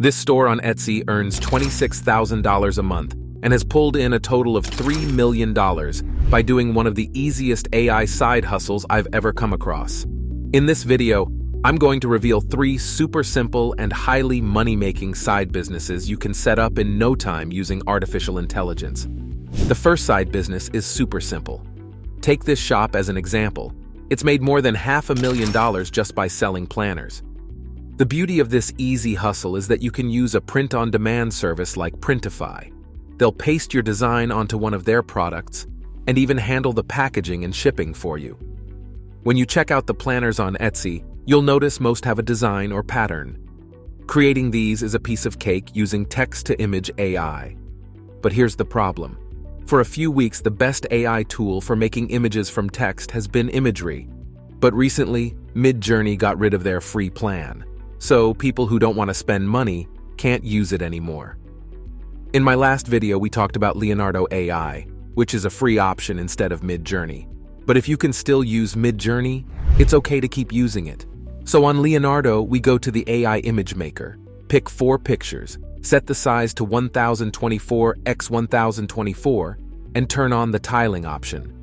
This store on Etsy earns $26,000 a month and has pulled in a total of $3 million by doing one of the easiest AI side hustles I've ever come across. In this video, I'm going to reveal 3 super simple and highly money-making side businesses you can set up in no time using artificial intelligence. The first side business is super simple. Take this shop as an example. It's made more than $500,000 just by selling planners. The beauty of this easy hustle is that you can use a print-on-demand service like Printify. They'll paste your design onto one of their products and even handle the packaging and shipping for you. When you check out the planners on Etsy, you'll notice most have a design or pattern. Creating these is a piece of cake using text-to-image AI. But here's the problem. For a few weeks, the best AI tool for making images from text has been Imagery. But recently, Midjourney got rid of their free plan. So people who don't want to spend money can't use it anymore. In my last video, we talked about Leonardo AI, which is a free option instead of Midjourney. But if you can still use Midjourney, it's okay to keep using it. So on Leonardo, we go to the AI image maker, pick 4 pictures, set the size to 1024 x 1024, and turn on the tiling option.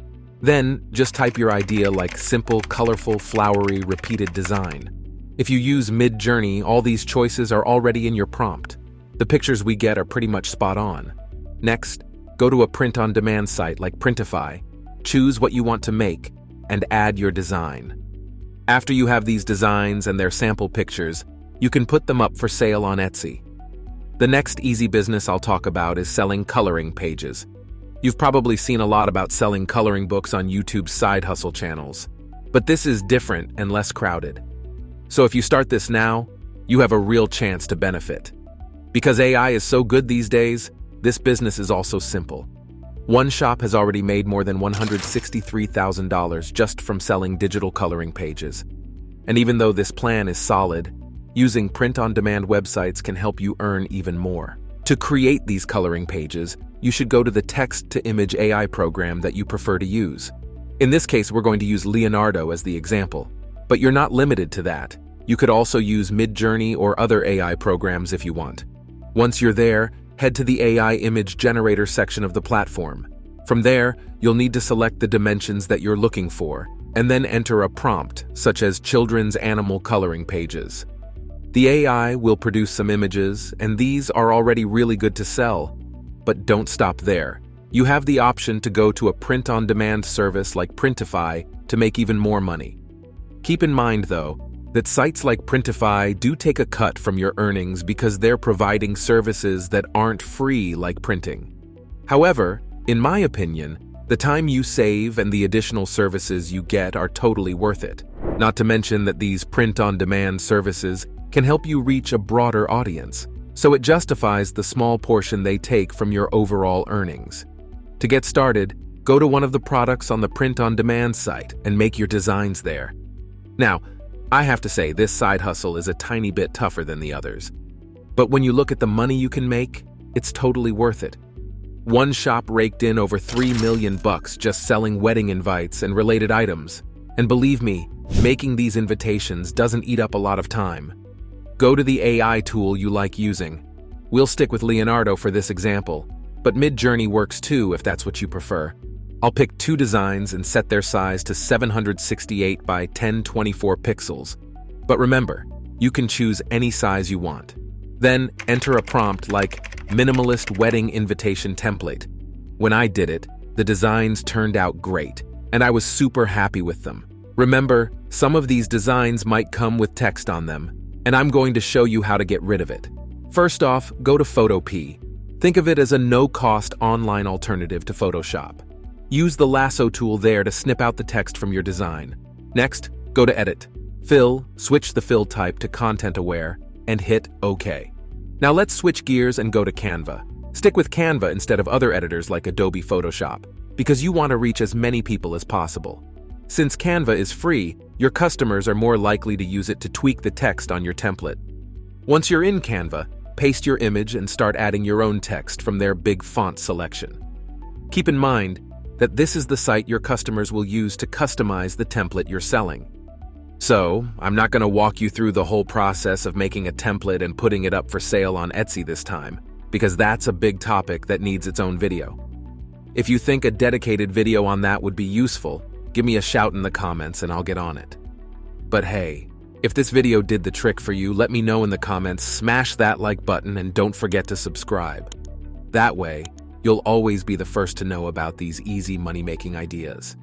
Then, just type your idea like simple, colorful, flowery, repeated design. If you use Midjourney, all these choices are already in your prompt. The pictures we get are pretty much spot on. Next, go to a print-on-demand site like Printify, choose what you want to make, and add your design. After you have these designs and their sample pictures, you can put them up for sale on Etsy. The next easy business I'll talk about is selling coloring pages. You've probably seen a lot about selling coloring books on YouTube's side hustle channels, but this is different and less crowded. So if you start this now, you have a real chance to benefit. Because AI is so good these days, this business is also simple. One shop has already made more than $163,000 just from selling digital coloring pages. And even though this plan is solid, using print-on-demand websites can help you earn even more. To create these coloring pages, you should go to the text-to-image AI program that you prefer to use. In this case, we're going to use Leonardo as the example. But you're not limited to that. You could also use Midjourney or other AI programs if you want. Once you're there, head to the AI image generator section of the platform. From there, you'll need to select the dimensions that you're looking for, and then enter a prompt, such as children's animal coloring pages. The AI will produce some images, and these are already really good to sell. But don't stop there. You have the option to go to a print-on-demand service like Printify to make even more money. Keep in mind, though, that sites like Printify do take a cut from your earnings because they're providing services that aren't free like printing. However, in my opinion, the time you save and the additional services you get are totally worth it. Not to mention that these print-on-demand services can help you reach a broader audience, so it justifies the small portion they take from your overall earnings. To get started, go to one of the products on the print-on-demand site and make your designs there. Now, I have to say this side hustle is a tiny bit tougher than the others. But when you look at the money you can make, it's totally worth it. One shop raked in over $3 million just selling wedding invites and related items. And believe me, making these invitations doesn't eat up a lot of time. Go to the AI tool you like using. We'll stick with Leonardo for this example, but Midjourney works too if that's what you prefer. I'll pick 2 designs and set their size to 768 by 1024 pixels. But remember, you can choose any size you want. Then enter a prompt like minimalist wedding invitation template. When I did it, the designs turned out great, and I was super happy with them. Remember, some of these designs might come with text on them, and I'm going to show you how to get rid of it. First off, go to Photopea. Think of it as a no-cost online alternative to Photoshop. Use the lasso tool there to snip out the text from your design. Next, go to Edit, Fill, switch the fill type to Content Aware, and hit OK. Now let's switch gears and go to Canva. Stick with Canva instead of other editors like Adobe Photoshop, because you want to reach as many people as possible. Since Canva is free, your customers are more likely to use it to tweak the text on your template. Once you're in Canva, paste your image and start adding your own text from their big font selection. Keep in mind that this is the site your customers will use to customize the template you're selling. So, I'm not going to walk you through the whole process of making a template and putting it up for sale on Etsy this time, because that's a big topic that needs its own video. If you think a dedicated video on that would be useful, give me a shout in the comments and I'll get on it. But hey, if this video did the trick for you, let me know in the comments, smash that like button, and don't forget to subscribe. That way, you'll always be the first to know about these easy money-making ideas.